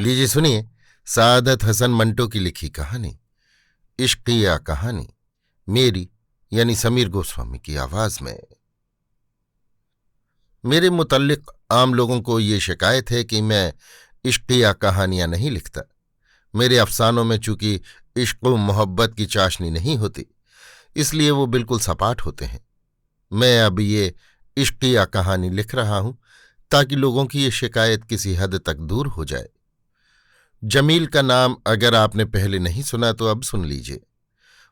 लीजिए सुनिए सादत हसन मंटो की लिखी कहानी इश्किया कहानी मेरी यानी समीर गोस्वामी की आवाज में। मेरे मुतल्लिक आम लोगों को ये शिकायत है कि मैं इश्किया कहानियां नहीं लिखता। मेरे अफसानों में चूंकि इश्क व मोहब्बत की चाशनी नहीं होती, इसलिए वो बिल्कुल सपाट होते हैं। मैं अब ये इश्किया कहानी लिख रहा हूं ताकि लोगों की ये शिकायत किसी हद तक दूर हो जाए। जमील का नाम अगर आपने पहले नहीं सुना तो अब सुन लीजिए।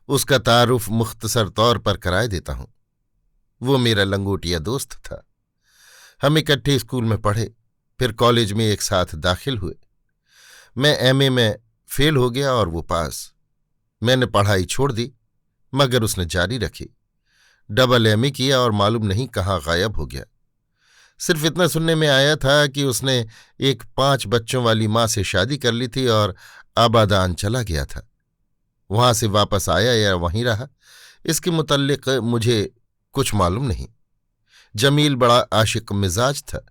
उसका तारुफ मुख्तसर तौर पर कराए देता हूं। वो मेरा लंगोटिया दोस्त था। हम इकट्ठे स्कूल में पढ़े, फिर कॉलेज में एक साथ दाखिल हुए। मैं एमए में फेल हो गया और वो पास। मैंने पढ़ाई छोड़ दी, मगर उसने जारी रखी। डबल एमए किया और मालूम नहीं कहाँ गायब हो गया। सिर्फ इतना सुनने में आया था कि उसने एक 5 बच्चों वाली माँ से शादी कर ली थी और आबादान चला गया था। वहां से वापस आया या वहीं रहा, इसके मुतल्लिक मुझे कुछ मालूम नहीं। जमील बड़ा आशिक मिजाज था।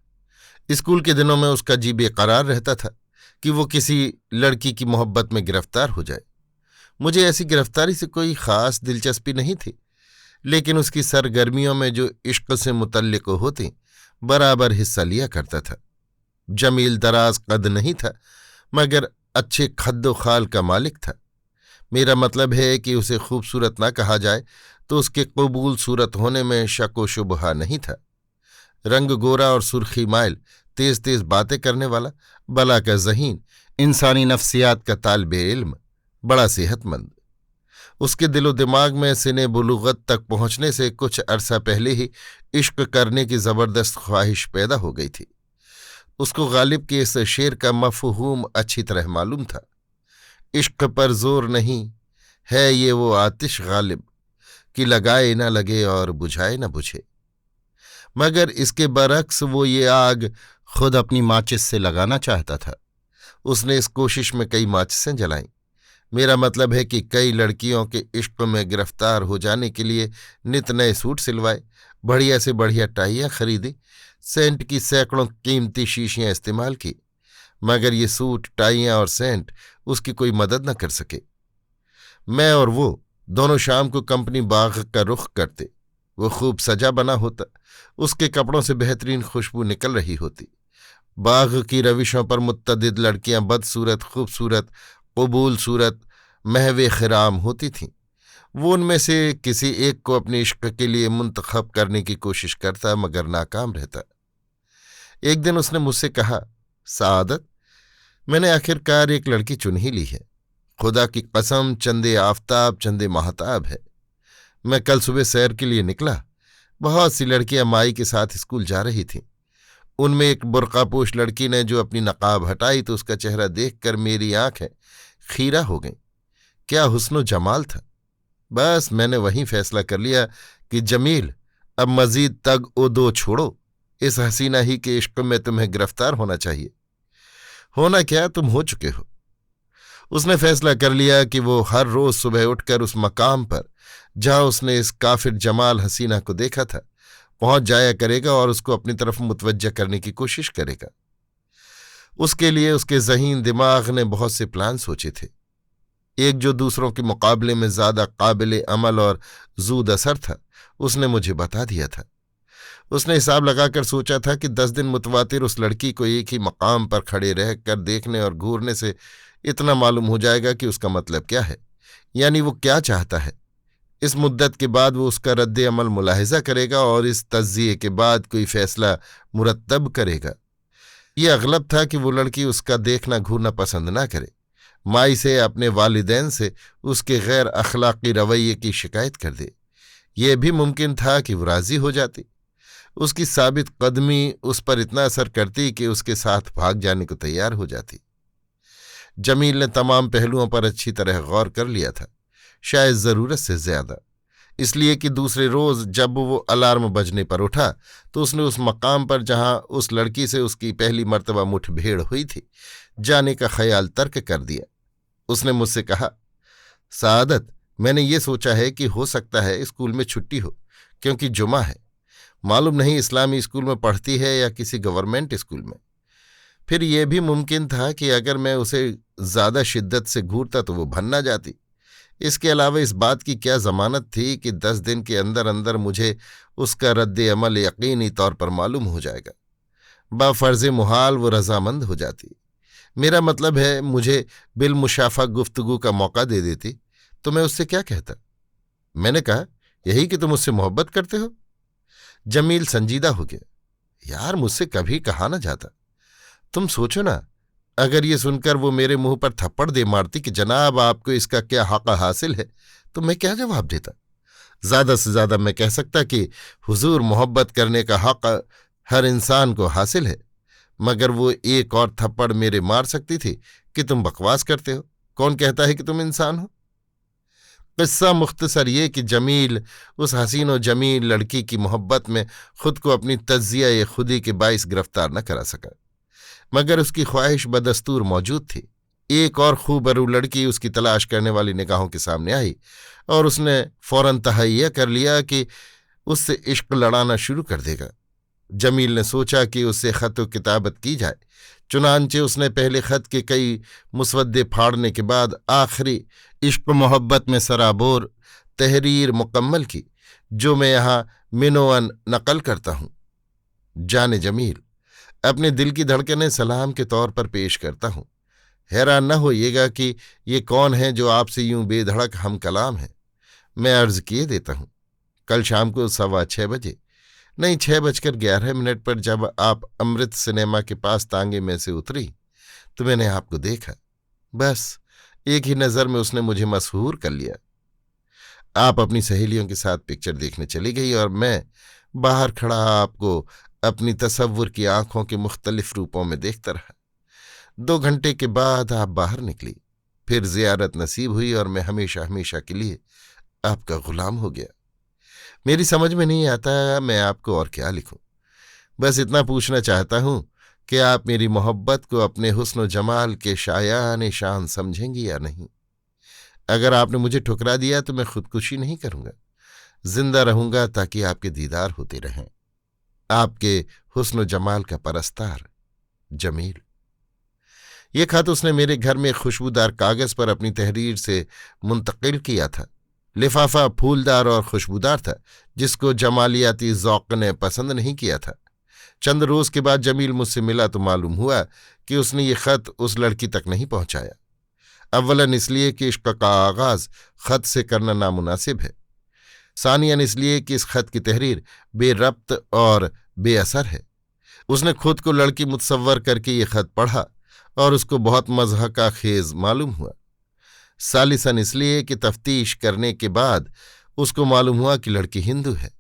स्कूल के दिनों में उसका जी बेकरार रहता था कि वो किसी लड़की की मोहब्बत में गिरफ्तार हो जाए। मुझे ऐसी गिरफ्तारी से कोई खास दिलचस्पी नहीं थी, लेकिन उसकी सरगर्मियों में जो इश्क से मुतल्लिक होती बराबर हिस्सा लिया करता था। जमील दराज कद नहीं था, मगर अच्छे खद्दो खाल का मालिक था। मेरा मतलब है कि उसे खूबसूरत ना कहा जाए तो उसके कबूल सूरत होने में शक व शुबहा नहीं था। रंग गोरा और सुर्खी माइल, तेज तेज बातें करने वाला, बला का ज़हीन, इंसानी नफ्सियात का तालिबे इल्म, बड़ा सेहतमंद। उसके दिलो दिमाग में सिने बुलुगत तक पहुंचने से कुछ अरसा पहले ही इश्क करने की जबरदस्त ख्वाहिश पैदा हो गई थी। उसको गालिब के इस शेर का मफहूम अच्छी तरह मालूम था। इश्क पर जोर नहीं है ये वो आतिश गालिब कि लगाए न लगे और बुझाए न बुझे। मगर इसके बरक्स वो ये आग खुद अपनी माचिस से लगाना चाहता था। उसने इस कोशिश में कई माचिसें जलाईं। मेरा मतलब है कि कई लड़कियों के इश्क में गिरफ्तार हो जाने के लिए नित नए सूट सिलवाए, बढ़िया से बढ़िया टाइयां खरीदी, सेंट की सैकड़ों कीमती शीशियां इस्तेमाल की, मगर ये सूट, टाइयां और सेंट उसकी कोई मदद न कर सके। मैं और वो दोनों शाम को कंपनी बाग का रुख करते। वो खूब सजा बना होता, उसके कपड़ों से बेहतरीन खुशबू निकल रही होती। बाग की रविशों पर मुत्तदिद लड़कियां बदसूरत, खूबसूरत, कबूल सूरत, महवे खिराम होती थीं। वो उनमें से किसी एक को अपने इश्क के लिए मुंतखब करने की कोशिश करता, मगर नाकाम रहता। एक दिन उसने मुझसे कहा, सादत, मैंने आखिरकार एक लड़की चुन ही ली है। खुदा की कसम, चंदे आफताब चंदे महताब है। मैं कल सुबह सैर के लिए निकला। बहुत सी लड़कियां माई के साथ स्कूल जा रही थीं। उनमें एक बुर्कापोश लड़की ने जो अपनी नकाब हटाई तो उसका चेहरा देखकर मेरी आंखें खीरा हो गईं। क्या हुस्नो जमाल था। बस मैंने वहीं फैसला कर लिया कि जमील, अब मजीद तग ओ दो छोड़ो। इस हसीना ही के इश्क में तुम्हें गिरफ्तार होना चाहिए। होना क्या, तुम हो चुके हो। उसने फैसला कर लिया कि वो हर रोज सुबह उठकर उस मकाम पर जहां उसने इस काफिर जमाल हसीना को देखा था पहुंच जाया करेगा और उसको अपनी तरफ मुतवज्जा करने की कोशिश करेगा। उसके लिए उसके ज़हीन दिमाग ने बहुत से प्लान सोचे थे। एक जो दूसरों के मुकाबले में ज्यादा काबिल अमल और जूद असर था, उसने मुझे बता दिया था। उसने हिसाब लगाकर सोचा था कि 10 दिन मुतवातिर उस लड़की को एक ही मकाम पर खड़े रह कर देखने और घूरने से इतना मालूम हो जाएगा कि उसका मतलब क्या है, यानी वो क्या चाहता है। इस मुद्दत के बाद वो उसका रद्द अमल मुलाहिजा करेगा और इस तज्जिए के बाद कोई फैसला मुरत्तब करेगा। ये अगलब था कि वो लड़की उसका देखना घूरना पसंद ना करे, माई से, अपने वालिदैन से उसके गैर अखलाकी रवैये की शिकायत कर दे। यह भी मुमकिन था कि वो राजी हो जाती। उसकी साबित कदमी उस पर इतना असर करती कि उसके साथ भाग जाने को तैयार हो जाती। जमील ने तमाम पहलुओं पर अच्छी तरह गौर कर लिया था, शायद ज़रूरत से ज्यादा। इसलिए कि दूसरे रोज जब वो अलार्म बजने पर उठा तो उसने उस मकाम पर जहां उस लड़की से उसकी पहली मर्तबा मुठभेड़ हुई थी जाने का ख्याल तर्क कर दिया। उसने मुझसे कहा, सादत, मैंने ये सोचा है कि हो सकता है स्कूल में छुट्टी हो, क्योंकि जुमा है। मालूम नहीं इस्लामी स्कूल में पढ़ती है या किसी गवर्नमेंट स्कूल में। फिर यह भी मुमकिन था कि अगर मैं उसे ज्यादा शिद्दत से घूरता तो वो भन ना जाती। इसके अलावा इस बात की क्या जमानत थी कि 10 दिन के अंदर अंदर मुझे उसका रद्द अमल यकीनी तौर पर मालूम हो जाएगा। बाफर्ज मुहाल वो रजामंद हो जाती। मेरा मतलब है, मुझे बिलमुशाफा गुफ्तगू का मौका दे देती तो मैं उससे क्या कहता। मैंने कहा, यही कि तुम उससे मोहब्बत करते हो। जमील संजीदा हो गया। यार, मुझसे कभी कहा ना जाता। तुम सोचो ना, अगर ये सुनकर वो मेरे मुंह पर थप्पड़ दे मारती कि जनाब आपको इसका क्या हक हासिल है, तो मैं क्या जवाब देता। ज्यादा से ज्यादा मैं कह सकता कि हुजूर, मोहब्बत करने का हक हर इंसान को हासिल है। मगर वो एक और थप्पड़ मेरे मार सकती थी कि तुम बकवास करते हो, कौन कहता है कि तुम इंसान हो। किस्सा मुख्तसर ये कि जमील उस हसीन और जमील लड़की की मोहब्बत में खुद को अपनी तज्जिया खुदी के बाइस गिरफ्तार न करा सका, मगर उसकी ख्वाहिश बदस्तूर मौजूद थी। एक और खूबरू लड़की उसकी तलाश करने वाली निगाहों के सामने आई और उसने फौरन तहैया कर लिया कि उससे इश्क लड़ाना शुरू कर देगा। जमील ने सोचा कि उससे खत किताबत की जाए। चुनांचे उसने पहले खत के कई मुसवद्दे फाड़ने के बाद आखिरी इश्क मोहब्बत में सराबोर तहरीर मुकम्मल की, जो मैं यहाँ मिनोअन नकल करता हूँ। जाने जमील, अपने दिल की धड़कनें सलाम के तौर पर पेश करता हूँ। हैरान न होइएगा कि ये कौन है जो आपसे यूं बेधड़क हम कलाम है। मैं अर्ज किए देता हूँ, कल शाम को 6:15 बजे, नहीं 6:11 पर जब आप अमृत सिनेमा के पास तांगे में से उतरी तो मैंने आपको देखा। बस एक ही नज़र में उसने मुझे मसहूर कर लिया। आप अपनी सहेलियों के साथ पिक्चर देखने चली गई और मैं बाहर खड़ा आपको अपनी तसव्वुर की आंखों के मुख्तलिफ रूपों में देखता रहा। 2 घंटे के बाद आप बाहर निकली, फिर जियारत नसीब हुई और मैं हमेशा हमेशा के लिए आपका गुलाम हो गया। मेरी समझ में नहीं आता मैं आपको और क्या लिखूं। बस इतना पूछना चाहता हूं कि आप मेरी मोहब्बत को अपने हुस्न जमाल के शायान शान समझेंगी या नहीं। अगर आपने मुझे ठुकरा दिया तो मैं खुदकुशी नहीं करूंगा, जिंदा रहूंगा ताकि आपके दीदार होते रहें। आपके हुस्न जमाल का परस्तार, जमील। ये खत उसने मेरे घर में खुशबूदार कागज पर अपनी तहरीर से मुंतकिल किया था। लिफाफा फूलदार और खुशबूदार था, जिसको जमालियाती ज़ौक़ ने पसंद नहीं किया था। चंद रोज के बाद जमील मुझसे मिला तो मालूम हुआ कि उसने ये खत उस लड़की तक नहीं पहुंचाया। अव्वलन इसलिए कि इश्क का आगाज खत से करना नामुनासिब है, सानियन इसलिए कि इस खत की तहरीर बेरब्त और बेअसर है। उसने खुद को लड़की मुतसव्वर करके ये खत पढ़ा और उसको बहुत मज़हका खेज मालूम हुआ। सालिसन इसलिए कि तफ्तीश करने के बाद उसको मालूम हुआ कि लड़की हिंदू है।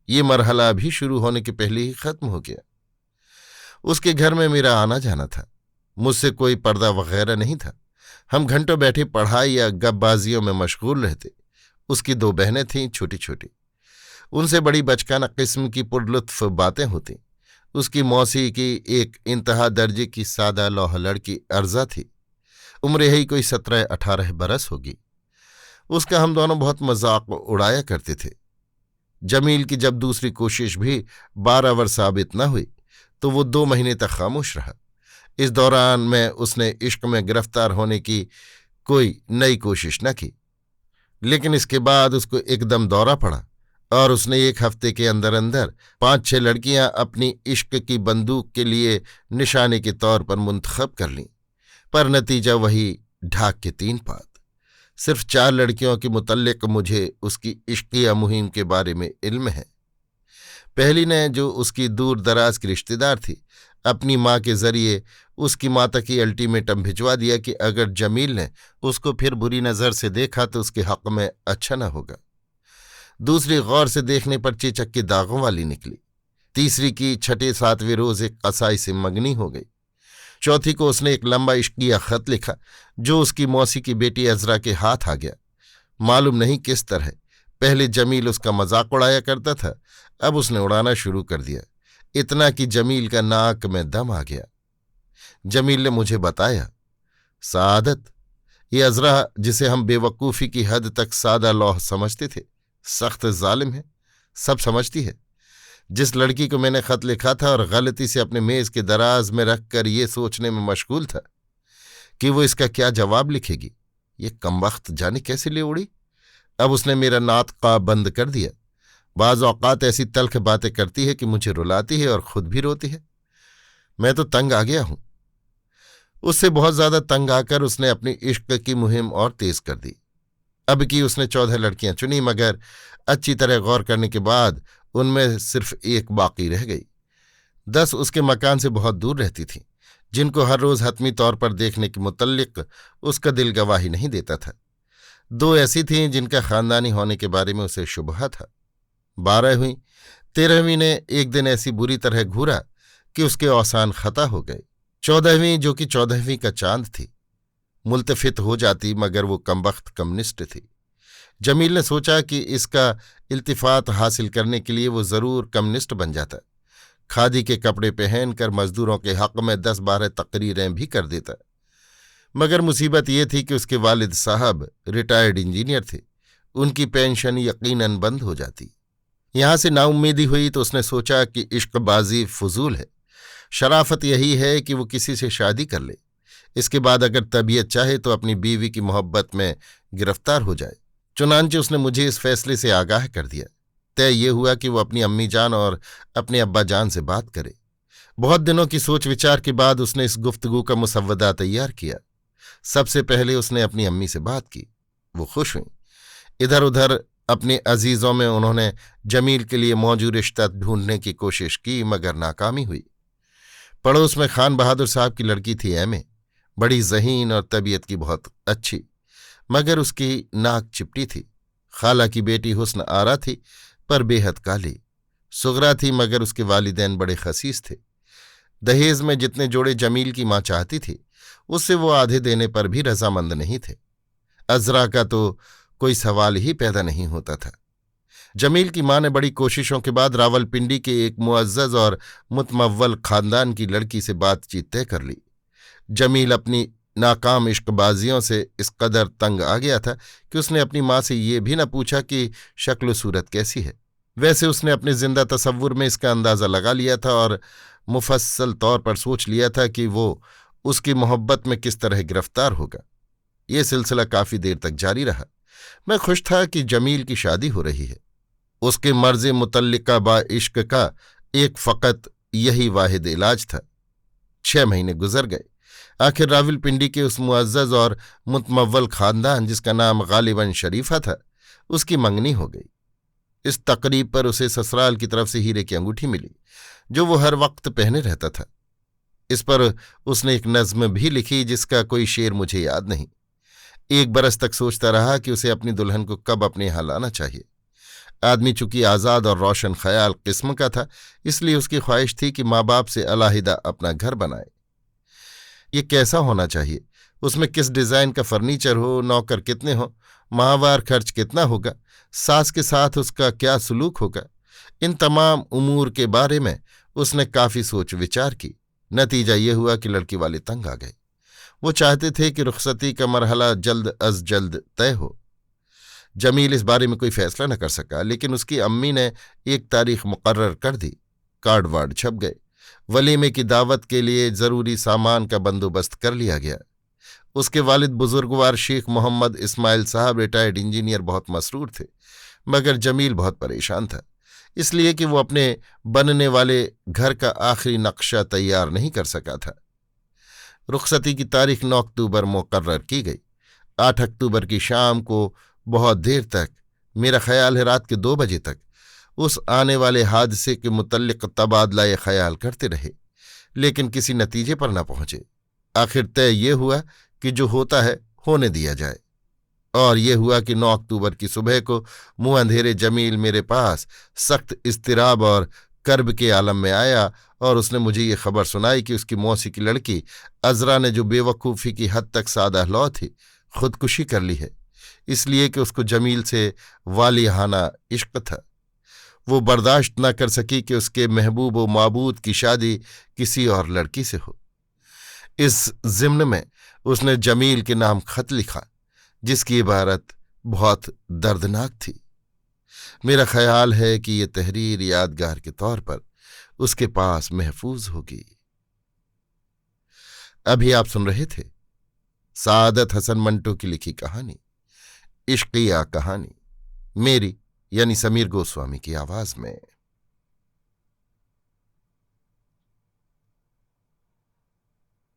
ये मरहला अभी शुरू होने के पहले ही खत्म हो गया। उसके घर में मेरा आना जाना था, मुझसे कोई पर्दा वगैरह नहीं था। हम घंटों बैठे पढ़ाई या गपबाजियों में मशगूल रहते। उसकी 2 बहनें थीं, छोटी छोटी। उनसे बड़ी बचकाना किस्म की पुरलुत्फ बातें होती। उसकी मौसी की एक इंतहा दर्जे की सादा लौह लड़की अर्जा थी। उम्र ही कोई 17-18 बरस होगी। उसका हम दोनों बहुत मजाक उड़ाया करते थे। जमील की जब दूसरी कोशिश भी 12 वर्ष साबित न हुई तो वो 2 महीने तक खामोश रहा। इस दौरान मैं उसने इश्क में गिरफ्तार होने की कोई नई कोशिश न की, लेकिन इसके बाद उसको एकदम दौरा पड़ा और उसने 1 हफ्ते के अंदर अंदर 5-6 लड़कियां अपनी इश्क की बंदूक के लिए निशाने के तौर पर मुंतखब कर लीं। पर नतीजा वही ढाक के 3 पात। सिर्फ 4 लड़कियों के मुतल्लिक मुझे उसकी इश्किया मुहिम के बारे में इल्म है। पहली ने, जो उसकी दूर दराज की रिश्तेदार थी, अपनी माँ के जरिए उसकी माता की अल्टीमेटम भिजवा दिया कि अगर जमील ने उसको फिर बुरी नज़र से देखा तो उसके हक़ में अच्छा न होगा। दूसरी गौर से देखने पर चेचक के दागों वाली निकली। तीसरी की 6-7वें रोज एक कसाई से मंगनी हो गई। चौथी को उसने एक लंबा इश्किया खत लिखा जो उसकी मौसी की बेटी अजरा के हाथ आ गया। मालूम नहीं किस तरह पहले जमील उसका मजाक उड़ाया करता था, अब उसने उड़ाना शुरू कर दिया, इतना कि जमील का नाक में दम आ गया। जमील ने मुझे बताया, सादत, ये अजरा जिसे हम बेवकूफ़ी की हद तक सादा लौह समझते थे, सख्त जालिम है, सब समझती है। जिस लड़की को मैंने खत लिखा था और गलती से अपने मेज के दराज में रखकर ये सोचने में मशगूल था कि वो इसका क्या जवाब लिखेगी, ये कमबख्त जाने कैसे ले उड़ी। अब उसने मेरा नातका बंद कर दिया। बाज़ औक़ात ऐसी तल्ख बातें करती है कि मुझे रुलाती है और खुद भी रोती है। मैं तो तंग आ गया हूं। उससे बहुत ज्यादा तंग आकर उसने अपनी इश्क की मुहिम और तेज कर दी। अब की उसने 14 लड़कियां चुनी, मगर अच्छी तरह गौर करने के बाद उनमें सिर्फ एक बाकी रह गई। 10 उसके मकान से बहुत दूर रहती थीं, जिनको हर रोज हतमी तौर पर देखने के मुतल्लिक उसका दिल गवाही नहीं देता था। 2 ऐसी थीं जिनका खानदानी होने के बारे में उसे शुबहा था। 12 हुई। 13वीं ने एक दिन ऐसी बुरी तरह घूरा कि उसके औसान खता हो गए। 14वीं, जो कि 14वीं का चांद थी, मुल्तफित हो जाती, मगर वो कमबख्त कम्युनिस्ट थी। जमील ने सोचा कि इसका इल्तिफात हासिल करने के लिए वो जरूर कम्युनिस्ट बन जाता, खादी के कपड़े पहनकर मजदूरों के हक में 10-12 तकरीरें भी कर देता। मगर मुसीबत ये थी कि उसके वालिद साहब रिटायर्ड इंजीनियर थे, उनकी पेंशन यकीनन बंद हो जाती। यहां से नाउम्मीदी हुई तो उसने सोचा कि इश्कबाजी फजूल है, शराफत यही है कि वो किसी से शादी कर ले, इसके बाद अगर तबीयत चाहे तो अपनी बीवी की मोहब्बत में गिरफ्तार हो जाए। चुनांचे उसने मुझे इस फैसले से आगाह कर दिया। तय ये हुआ कि वो अपनी अम्मी जान और अपने अब्बा जान से बात करे। बहुत दिनों की सोच विचार के बाद उसने इस गुफ्तगू का मुसव्वदा तैयार किया। सबसे पहले उसने अपनी अम्मी से बात की। वो खुश हुई। इधर उधर अपने अजीजों में उन्होंने जमील के लिए मौजूद रिश्ता ढूंढने की कोशिश की, मगर नाकामी हुई। पड़ोस में खान बहादुर साहब की लड़की थी एमए, बड़ी ज़हीन और तबीयत की बहुत अच्छी, मगर उसकी नाक चिपटी थी। खाला की बेटी हुस्न आरा थी, पर बेहद काली। सुगरा थी, मगर उसके वालिदैन बड़े खसीस थे। दहेज में जितने जोड़े जमील की मां चाहती थी, उससे वो आधे देने पर भी रजामंद नहीं थे। अजरा का तो कोई सवाल ही पैदा नहीं होता था। जमील की मां ने बड़ी कोशिशों के बाद रावलपिंडी के एक मुअज्जज और मुतमव्वल खानदान की लड़की से बातचीत तय कर ली। जमील अपनी नाकाम इश्कबाजियों से इस कदर तंग आ गया था कि उसने अपनी मां से ये भी न पूछा कि शक्ल सूरत कैसी है। वैसे उसने अपने जिंदा तसव्वुर में इसका अंदाज़ा लगा लिया था और मुफस्सल तौर पर सोच लिया था कि वो उसकी मोहब्बत में किस तरह गिरफ्तार होगा। ये सिलसिला काफ़ी देर तक जारी रहा। मैं खुश था कि जमील की शादी हो रही है। उसके मर्ज़ मुतल्लिका बा इश्क का एक फ़कत यही वाहिद इलाज था। 6 महीने गुजर गए। आखिर रावलपिंडी के उस मुअज्जज और मुतमव्वल खानदान जिसका नाम गालिबन शरीफा था, उसकी मंगनी हो गई। इस तकरीब पर उसे ससुराल की तरफ से हीरे की अंगूठी मिली, जो वो हर वक्त पहने रहता था। इस पर उसने एक नज्म भी लिखी जिसका कोई शेर मुझे याद नहीं। 1 बरस तक सोचता रहा कि उसे अपनी दुल्हन को कब अपने यहाँ लाना चाहिए। आदमी चूंकि आज़ाद और रोशन ख्याल किस्म का था, इसलिए उसकी ख्वाहिश थी कि माँ बाप से अलहदा अपना घर बनाए। ये कैसा होना चाहिए, उसमें किस डिज़ाइन का फर्नीचर हो, नौकर कितने हो, माहवार खर्च कितना होगा, सास के साथ उसका क्या सलूक होगा, इन तमाम उमूर के बारे में उसने काफ़ी सोच विचार की। नतीजा ये हुआ कि लड़की वाले तंग आ गए। वो चाहते थे कि रुखसती का मरहला जल्द अज जल्द तय हो। जमील इस बारे में कोई फैसला न कर सका, लेकिन उसकी अम्मी ने एक तारीख मुकर्रर कर दी। कार्ड वार्ड छप गए। वलीमे की दावत के लिए ज़रूरी सामान का बंदोबस्त कर लिया गया। उसके वालिद बुजुर्गवार शेख मोहम्मद इस्माइल साहब रिटायर्ड इंजीनियर बहुत मसरूर थे, मगर जमील बहुत परेशान था, इसलिए कि वो अपने बनने वाले घर का आखिरी नक्शा तैयार नहीं कर सका था। रुखसती की तारीख 9 अक्टूबर मुकर्रर की गई। 8 अक्टूबर की शाम को बहुत देर तक, मेरा ख्याल है रात के 2 बजे तक, उस आने वाले हादसे के मुतल्लिक तबादला ख्याल करते रहे, लेकिन किसी नतीजे पर न पहुंचे। आखिर तय ये हुआ कि जो होता है होने दिया जाए। और ये हुआ कि 9 अक्टूबर की सुबह को मुंह अंधेरे जमील मेरे पास सख्त इस्तिराब और कर्ब के आलम में आया और उसने मुझे ये खबर सुनाई कि उसकी मौसी की लड़की अजरा ने, जो बेवकूफ़ी की हद तक सादा लौ थी, खुदकुशी कर ली है, इसलिए कि उसको जमील से वालिहाना इश्क था। वो बर्दाश्त न कर सकी कि उसके महबूब व माबूद की शादी किसी और लड़की से हो। इस ज़िम्न में उसने जमील के नाम खत लिखा, जिसकी इबारत बहुत दर्दनाक थी। मेरा ख्याल है कि ये तहरीर यादगार के तौर पर उसके पास महफूज होगी। अभी आप सुन रहे थे सादत हसन मंटो की लिखी कहानी इश्किया कहानी, मेरी यानी समीर गोस्वामी की आवाज में।